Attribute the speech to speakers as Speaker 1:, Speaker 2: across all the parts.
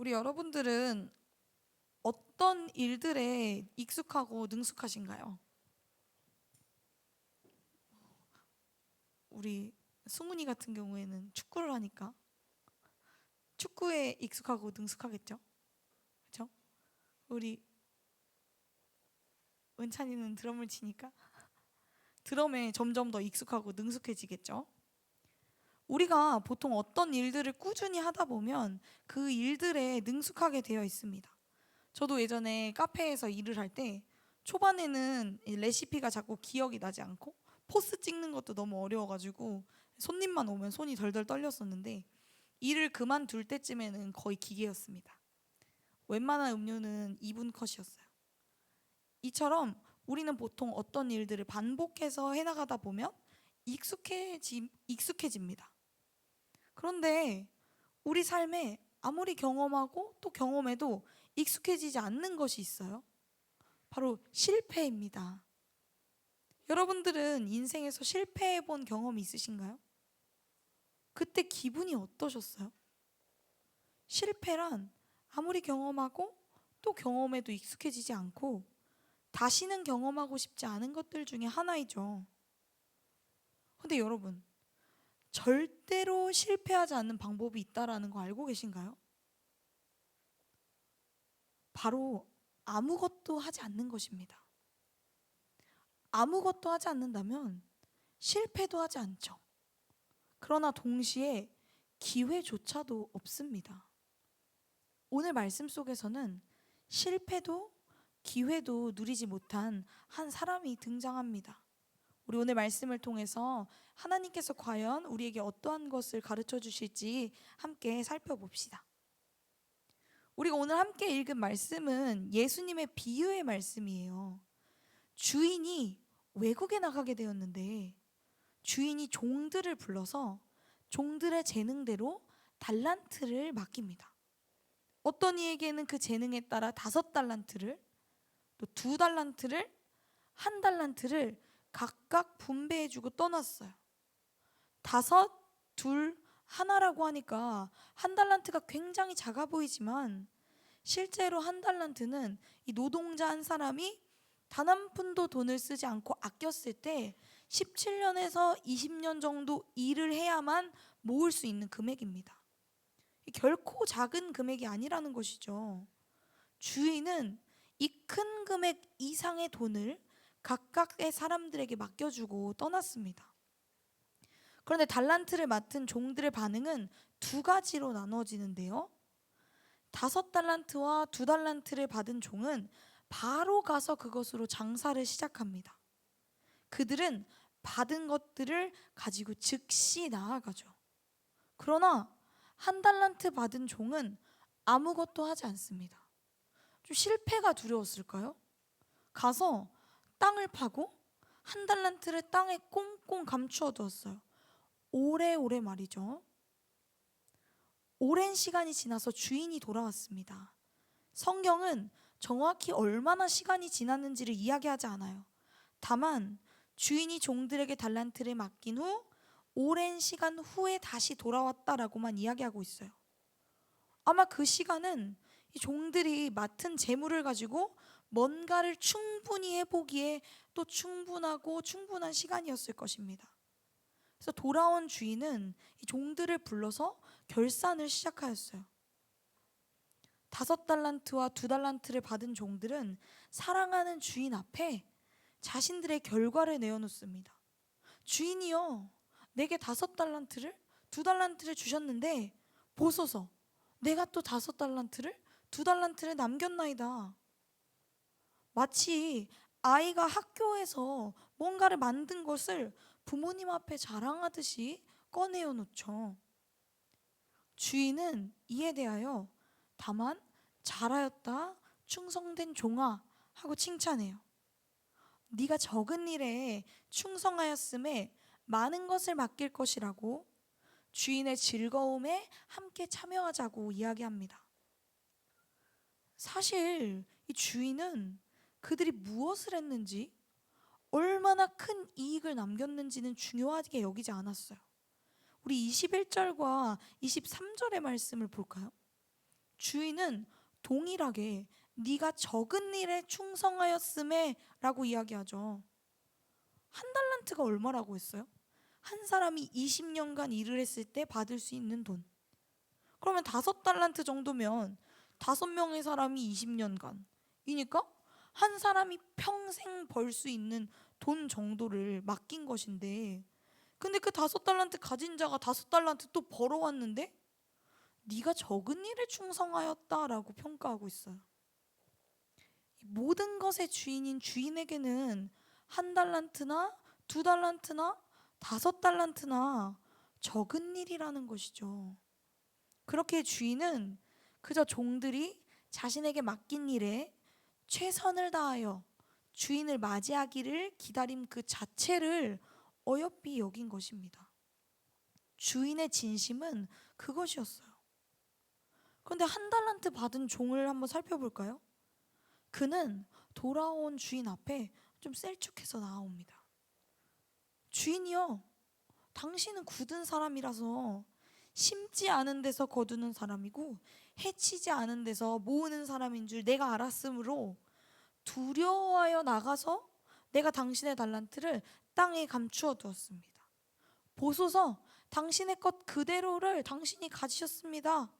Speaker 1: 우리 여러분들은 어떤 일들에 익숙하고 능숙하신가요? 우리 승훈이 같은 경우에는 축구를 하니까 축구에 익숙하고 능숙하겠죠? 그렇죠? 우리 은찬이는 드럼을 치니까 드럼에 점점 더 익숙하고 능숙해지겠죠? 우리가 보통 어떤 일들을 꾸준히 하다 보면 그 일들에 능숙하게 되어 있습니다. 저도 예전에 카페에서 일을 할 때 초반에는 이 레시피가 자꾸 기억이 나지 않고 포스 찍는 것도 너무 어려워가지고 손님만 오면 손이 덜덜 떨렸었는데, 일을 그만둘 때쯤에는 거의 기계였습니다. 웬만한 음료는 2분 컷이었어요. 이처럼 우리는 보통 어떤 일들을 반복해서 해나가다 보면 익숙해집니다. 그런데 우리 삶에 아무리 경험하고 또 경험해도 익숙해지지 않는 것이 있어요. 바로 실패입니다. 여러분들은 인생에서 실패해 본 경험이 있으신가요? 그때 기분이 어떠셨어요? 실패란 아무리 경험하고 또 경험해도 익숙해지지 않고 다시는 경험하고 싶지 않은 것들 중에 하나이죠. 근데 여러분, 절대로 실패하지 않는 방법이 있다라는 거 알고 계신가요? 바로 아무것도 하지 않는 것입니다. 아무것도 하지 않는다면 실패도 하지 않죠. 그러나 동시에 기회조차도 없습니다. 오늘 말씀 속에서는 실패도 기회도 누리지 못한 한 사람이 등장합니다. 우리 오늘 말씀을 통해서 하나님께서 과연 우리에게 어떠한 것을 가르쳐 주실지 함께 살펴봅시다. 우리가 오늘 함께 읽은 말씀은 예수님의 비유의 말씀이에요. 주인이 외국에 나가게 되었는데 주인이 종들을 불러서 종들의 재능대로 달란트를 맡깁니다. 어떤 이에게는 그 재능에 따라 5달란트를, 또 2달란트를, 1달란트를 각각 분배해주고 떠났어요. 5, 2, 하나라고 하니까 1달란트가 굉장히 작아 보이지만 실제로 1달란트는 이 노동자 한 사람이 단 한 푼도 돈을 쓰지 않고 아꼈을 때 17년에서 20년 정도 일을 해야만 모을 수 있는 금액입니다. 결코 작은 금액이 아니라는 것이죠. 주인은 이 큰 금액 이상의 돈을 각각의 사람들에게 맡겨주고 떠났습니다. 그런데 달란트를 맡은 종들의 반응은 2가지로 나눠지는데요. 5달란트와 2달란트를 받은 종은 바로 가서 그것으로 장사를 시작합니다. 그들은 받은 것들을 가지고 즉시 나아가죠. 그러나 1달란트 받은 종은 아무것도 하지 않습니다. 좀 실패가 두려웠을까요? 가서 땅을 파고 1달란트를 땅에 꽁꽁 감추어 두었어요. 오래오래 말이죠. 오랜 시간이 지나서 주인이 돌아왔습니다. 성경은 정확히 얼마나 시간이 지났는지를 이야기하지 않아요. 다만 주인이 종들에게 달란트를 맡긴 후 오랜 시간 후에 다시 돌아왔다라고만 이야기하고 있어요. 아마 그 시간은 이 종들이 맡은 재물을 가지고 뭔가를 충분히 해보기에 또 충분하고 충분한 시간이었을 것입니다. 그래서 돌아온 주인은 이 종들을 불러서 결산을 시작하였어요. 5달란트와 2달란트를 받은 종들은 사랑하는 주인 앞에 자신들의 결과를 내어놓습니다. 주인이여, 내게 5달란트를 2달란트를 주셨는데 보소서, 내가 또 5달란트를 2달란트를 남겼나이다. 마치 아이가 학교에서 뭔가를 만든 것을 부모님 앞에 자랑하듯이 꺼내어 놓죠. 주인은 이에 대하여 다만 잘하였다, 충성된 종아 하고 칭찬해요. 네가 적은 일에 충성하였음에 많은 것을 맡길 것이라고 주인의 즐거움에 함께 참여하자고 이야기합니다. 사실 이 주인은 그들이 무엇을 했는지, 얼마나 큰 이익을 남겼는지는 중요하게 여기지 않았어요. 우리 21절과 23절의 말씀을 볼까요? 주인은 동일하게 네가 적은 일에 충성하였음에 라고 이야기하죠. 한 달란트가 얼마라고 했어요? 한 사람이 20년간 일을 했을 때 받을 수 있는 돈. 그러면 5달란트 정도면 5명의 사람이 20년간 이니까 한 사람이 평생 벌 수 있는 돈 정도를 맡긴 것인데, 근데 그 5달란트 가진 자가 5달란트 또 벌어왔는데 네가 적은 일에 충성하였다라고 평가하고 있어요. 모든 것의 주인인 주인에게는 1달란트나 2달란트나 5달란트나 적은 일이라는 것이죠. 그렇게 주인은 그저 종들이 자신에게 맡긴 일에 최선을 다하여 주인을 맞이하기를 기다림 그 자체를 어여삐 여긴 것입니다. 주인의 진심은 그것이었어요. 그런데 1달란트 받은 종을 한번 살펴볼까요? 그는 돌아온 주인 앞에 좀 셀쭉해서 나옵니다. 주인이여, 당신은 굳은 사람이라서 심지 않은 데서 거두는 사람이고 해치지 않은 데서 모으는 사람인 줄 내가 알았으므로 두려워하여 나가서 내가 당신의 달란트를 땅에 감추어 두었습니다. 보소서, 당신의 것 그대로를 당신이 가지셨습니다.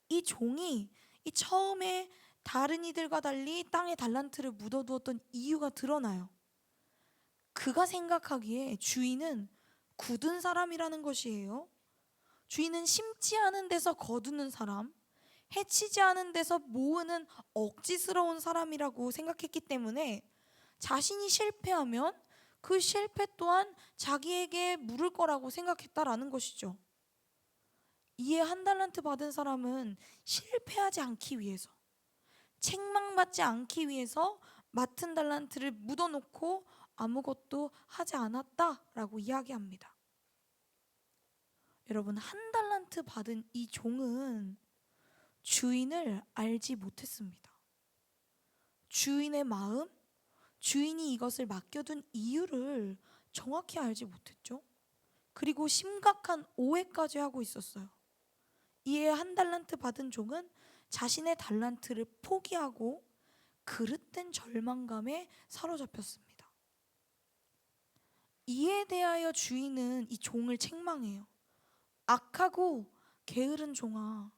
Speaker 1: 이 종이 이 처음에 다른 이들과 달리 땅에 달란트를 묻어두었던 이유가 드러나요. 그가 생각하기에 주인은 굳은 사람이라는 것이에요. 주인은 심지 않은 데서 거두는 사람, 해치지 않은 데서 모으는 억지스러운 사람이라고 생각했기 때문에 자신이 실패하면 그 실패 또한 자기에게 물을 거라고 생각했다라는 것이죠. 이에 1달란트 받은 사람은 실패하지 않기 위해서, 책망받지 않기 위해서 맡은 달란트를 묻어놓고 아무것도 하지 않았다라고 이야기합니다. 여러분, 1달란트 받은 이 종은 주인을 알지 못했습니다. 주인의 마음, 주인이 이것을 맡겨둔 이유를 정확히 알지 못했죠. 그리고 심각한 오해까지 하고 있었어요. 이에 1달란트 받은 종은 자신의 달란트를 포기하고 그릇된 절망감에 사로잡혔습니다. 이에 대하여 주인은 이 종을 책망해요. 악하고 게으른 종아,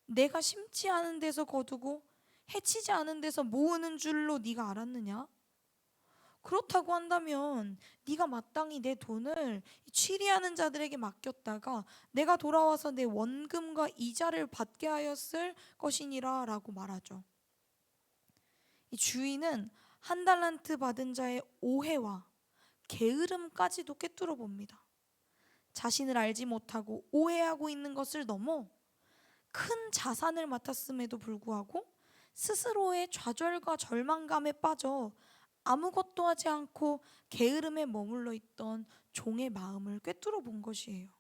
Speaker 1: 내가 심지 않은 데서 거두고 해치지 않은 데서 모으는 줄로 네가 알았느냐? 그렇다고 한다면 네가 마땅히 내 돈을 취리하는 자들에게 맡겼다가 내가 돌아와서 내 원금과 이자를 받게 하였을 것이니라 라고 말하죠. 이 주인은 1달란트 받은 자의 오해와 게으름까지도 꿰뚫어 봅니다. 자신을 알지 못하고 오해하고 있는 것을 넘어 큰 자산을 맡았음에도 불구하고 스스로의 좌절과 절망감에 빠져 아무것도 하지 않고 게으름에 머물러 있던 종의 마음을 꿰뚫어 본 것이에요.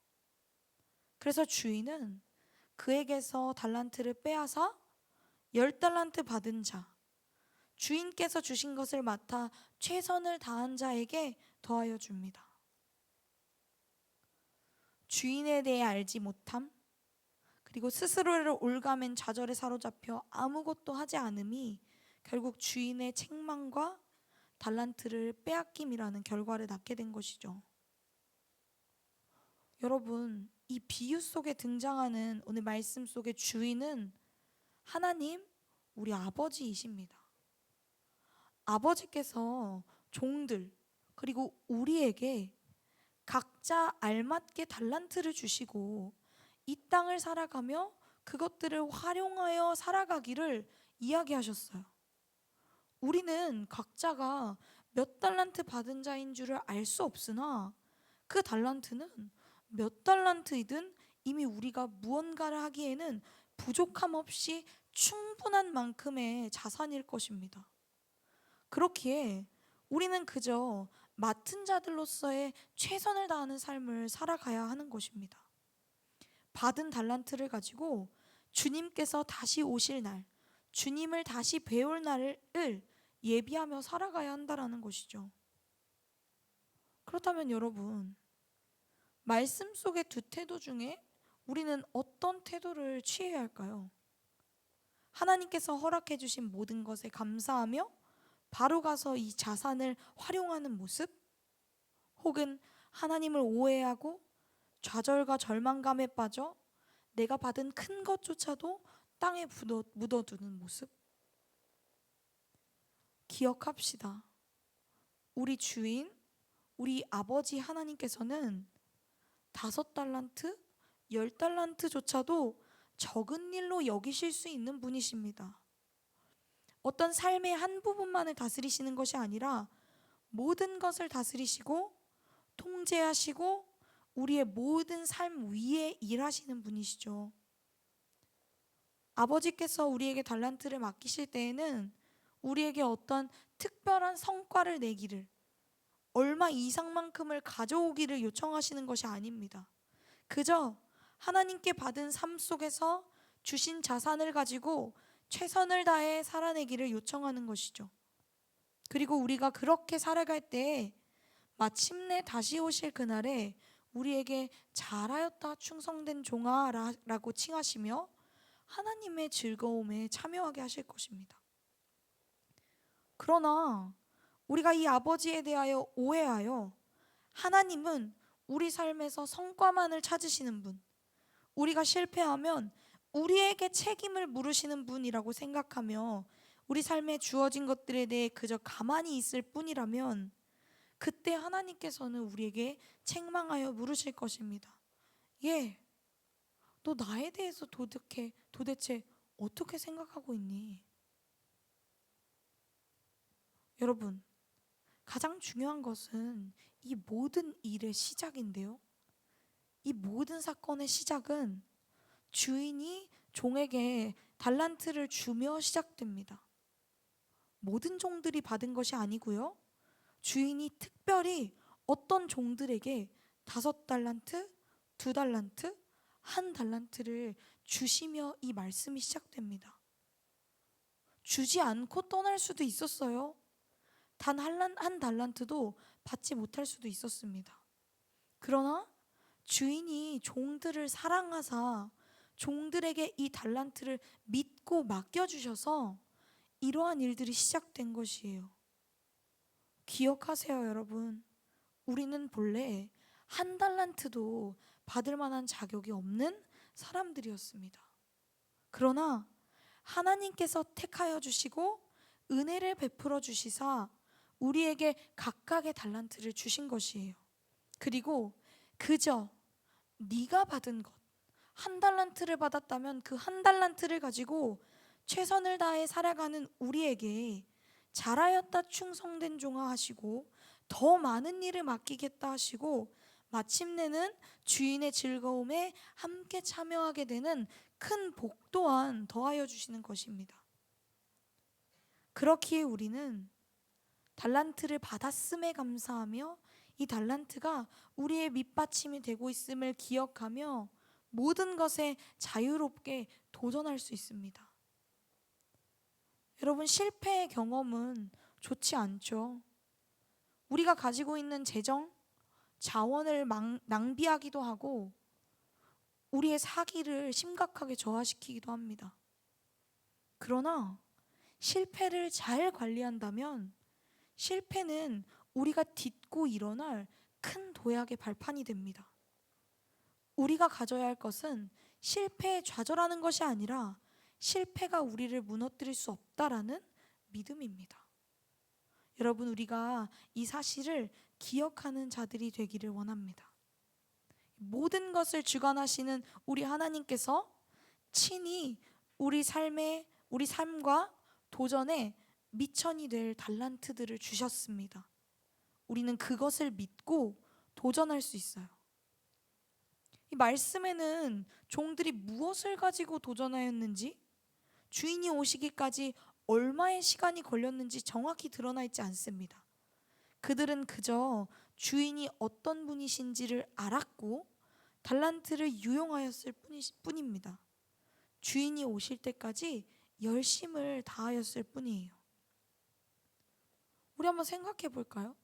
Speaker 1: 그래서 주인은 그에게서 달란트를 빼앗아 10달란트 받은 자, 주인께서 주신 것을 맡아 최선을 다한 자에게 더하여 줍니다. 주인에 대해 알지 못함, 그리고 스스로를 올가맨 좌절에 사로잡혀 아무것도 하지 않음이 결국 주인의 책망과 달란트를 빼앗김이라는 결과를 낳게 된 것이죠. 여러분, 이 비유 속에 등장하는 오늘 말씀 속의 주인은 하나님, 우리 아버지이십니다. 아버지께서 종들 그리고 우리에게 각자 알맞게 달란트를 주시고 이 땅을 살아가며 그것들을 활용하여 살아가기를 이야기하셨어요. 우리는 각자가 몇 달란트 받은 자인 줄을 알 수 없으나 그 달란트는 몇 달란트이든 이미 우리가 무언가를 하기에는 부족함 없이 충분한 만큼의 자산일 것입니다. 그렇기에 우리는 그저 맡은 자들로서의 최선을 다하는 삶을 살아가야 하는 것입니다. 받은 달란트를 가지고 주님께서 다시 오실 날, 주님을 다시 배울 날을 예비하며 살아가야 한다라는 것이죠. 그렇다면 여러분, 말씀 속의 두 태도 중에 우리는 어떤 태도를 취해야 할까요? 하나님께서 허락해 주신 모든 것에 감사하며 바로 가서 이 자산을 활용하는 모습? 혹은 하나님을 오해하고 좌절과 절망감에 빠져 내가 받은 큰 것조차도 땅에 묻어두는 모습? 기억합시다. 우리 주인, 우리 아버지 하나님께서는 5달란트, 10달란트조차도 적은 일로 여기실 수 있는 분이십니다. 어떤 삶의 한 부분만을 다스리시는 것이 아니라 모든 것을 다스리시고 통제하시고 우리의 모든 삶 위에 일하시는 분이시죠. 아버지께서 우리에게 달란트를 맡기실 때에는 우리에게 어떤 특별한 성과를 내기를, 얼마 이상만큼을 가져오기를 요청하시는 것이 아닙니다. 그저 하나님께 받은 삶 속에서 주신 자산을 가지고 최선을 다해 살아내기를 요청하는 것이죠. 그리고 우리가 그렇게 살아갈 때에 마침내 다시 오실 그날에 우리에게 잘하였다 충성된 종아라고 칭하시며 하나님의 즐거움에 참여하게 하실 것입니다. 그러나 우리가 이 아버지에 대하여 오해하여 하나님은 우리 삶에서 성과만을 찾으시는 분, 우리가 실패하면 우리에게 책임을 물으시는 분이라고 생각하며 우리 삶에 주어진 것들에 대해 그저 가만히 있을 뿐이라면 그때 하나님께서는 우리에게 책망하여 물으실 것입니다. 예, 너 나에 대해서 도대체 어떻게 생각하고 있니? 여러분, 가장 중요한 것은 이 모든 일의 시작인데요. 이 모든 사건의 시작은 주인이 종에게 달란트를 주며 시작됩니다. 모든 종들이 받은 것이 아니고요. 주인이 특별히 어떤 종들에게 5달란트, 2달란트, 1달란트를 주시며 이 말씀이 시작됩니다. 주지 않고 떠날 수도 있었어요. 단 한 달란트도 받지 못할 수도 있었습니다. 그러나 주인이 종들을 사랑하사 종들에게 이 달란트를 믿고 맡겨주셔서 이러한 일들이 시작된 것이에요. 기억하세요, 여러분. 우리는 본래 1달란트도 받을 만한 자격이 없는 사람들이었습니다. 그러나 하나님께서 택하여 주시고 은혜를 베풀어 주시사 우리에게 각각의 달란트를 주신 것이에요. 그리고 그저 네가 받은 것, 1달란트를 받았다면 그 1달란트를 가지고 최선을 다해 살아가는 우리에게 잘하였다 충성된 종아 하시고 더 많은 일을 맡기겠다 하시고 마침내는 주인의 즐거움에 함께 참여하게 되는 큰 복 또한 더하여 주시는 것입니다. 그렇기에 우리는 달란트를 받았음에 감사하며 이 달란트가 우리의 밑받침이 되고 있음을 기억하며 모든 것에 자유롭게 도전할 수 있습니다. 여러분, 실패의 경험은 좋지 않죠. 우리가 가지고 있는 재정, 자원을 낭비하기도 하고 우리의 사기를 심각하게 저하시키기도 합니다. 그러나 실패를 잘 관리한다면 실패는 우리가 딛고 일어날 큰 도약의 발판이 됩니다. 우리가 가져야 할 것은 실패에 좌절하는 것이 아니라 실패가 우리를 무너뜨릴 수 없다라는 믿음입니다. 여러분, 우리가 이 사실을 기억하는 자들이 되기를 원합니다. 모든 것을 주관하시는 우리 하나님께서 친히 우리 삶과 도전에 미천이 될 달란트들을 주셨습니다. 우리는 그것을 믿고 도전할 수 있어요. 이 말씀에는 종들이 무엇을 가지고 도전하였는지, 주인이 오시기까지 얼마의 시간이 걸렸는지 정확히 드러나 있지 않습니다. 그들은 그저 주인이 어떤 분이신지를 알았고 달란트를 유용하였을 뿐입니다. 주인이 오실 때까지 열심을 다하였을 뿐이에요. 우리 한번 생각해 볼까요?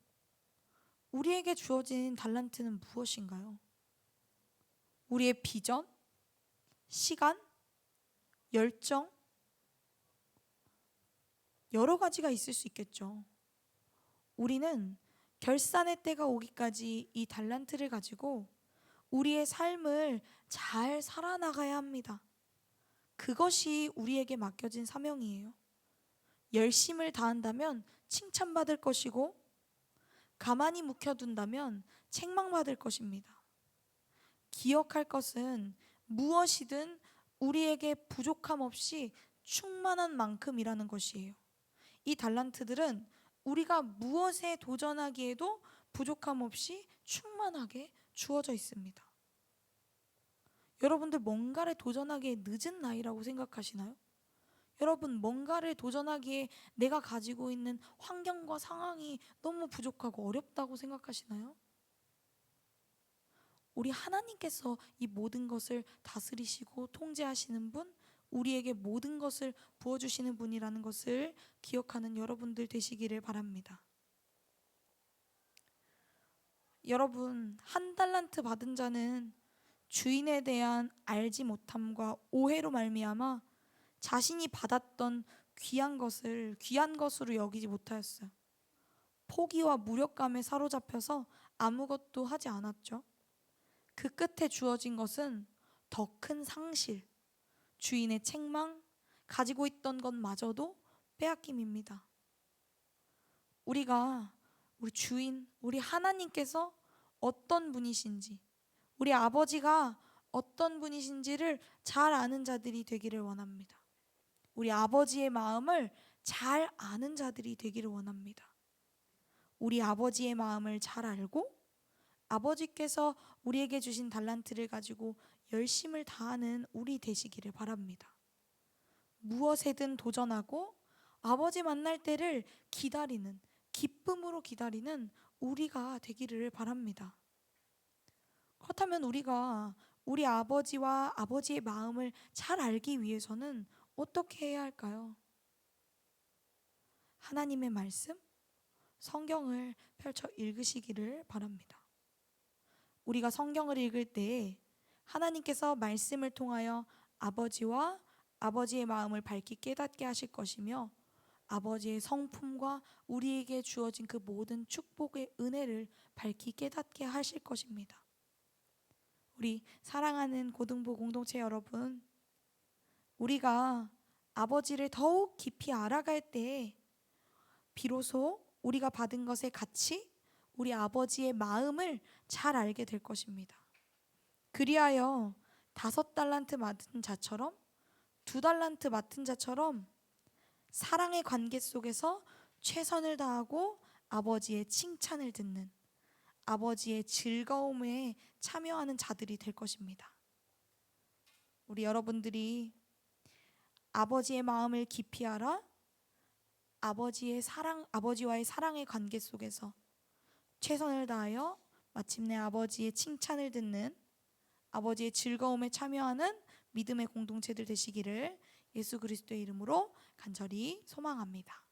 Speaker 1: 우리에게 주어진 달란트는 무엇인가요? 우리의 비전? 시간, 열정, 여러 가지가 있을 수 있겠죠. 우리는 결산의 때가 오기까지 이 달란트를 가지고 우리의 삶을 잘 살아나가야 합니다. 그것이 우리에게 맡겨진 사명이에요. 열심을 다한다면 칭찬받을 것이고 가만히 묵혀둔다면 책망받을 것입니다. 기억할 것은 무엇이든 우리에게 부족함 없이 충만한 만큼이라는 것이에요. 이 달란트들은 우리가 무엇에 도전하기에도 부족함 없이 충만하게 주어져 있습니다. 여러분들 뭔가를 도전하기에 늦은 나이라고 생각하시나요? 여러분 뭔가를 도전하기에 내가 가지고 있는 환경과 상황이 너무 부족하고 어렵다고 생각하시나요? 우리 하나님께서 이 모든 것을 다스리시고 통제하시는 분, 우리에게 모든 것을 부어주시는 분이라는 것을 기억하는 여러분들 되시기를 바랍니다. 여러분, 한 달란트 받은 자는 주인에 대한 알지 못함과 오해로 말미암아 자신이 받았던 귀한 것을 귀한 것으로 여기지 못하였어요. 포기와 무력감에 사로잡혀서 아무것도 하지 않았죠. 그 끝에 주어진 것은 더 큰 상실, 주인의 책망, 가지고 있던 것마저도 빼앗김입니다. 우리 주인, 우리 하나님께서 어떤 분이신지, 우리 아버지가 어떤 분이신지를 잘 아는 자들이 되기를 원합니다. 우리 아버지의 마음을 잘 아는 자들이 되기를 원합니다. 우리 아버지의 마음을 잘 알고 아버지께서 우리에게 주신 달란트를 가지고 열심을 다하는 우리 되시기를 바랍니다. 무엇에든 도전하고 아버지 만날 때를 기다리는, 기쁨으로 기다리는 우리가 되기를 바랍니다. 그렇다면 우리가 우리 아버지와 아버지의 마음을 잘 알기 위해서는 어떻게 해야 할까요? 하나님의 말씀, 성경을 펼쳐 읽으시기를 바랍니다. 우리가 성경을 읽을 때 하나님께서 말씀을 통하여 아버지와 아버지의 마음을 밝히 깨닫게 하실 것이며 아버지의 성품과 우리에게 주어진 그 모든 축복의 은혜를 밝히 깨닫게 하실 것입니다. 우리 사랑하는 고등부 공동체 여러분, 우리가 아버지를 더욱 깊이 알아갈 때 비로소 우리가 받은 것의 가치, 우리 아버지의 마음을 잘 알게 될 것입니다. 그리하여 5달란트 맡은 자처럼 2달란트 맡은 자처럼 사랑의 관계 속에서 최선을 다하고 아버지의 칭찬을 듣는 아버지의 즐거움에 참여하는 자들이 될 것입니다. 우리 여러분들이 아버지의 마음을 깊이 알아 아버지와의 사랑의 관계 속에서 최선을 다하여 마침내 아버지의 칭찬을 듣는 아버지의 즐거움에 참여하는 믿음의 공동체들 되시기를 예수 그리스도의 이름으로 간절히 소망합니다.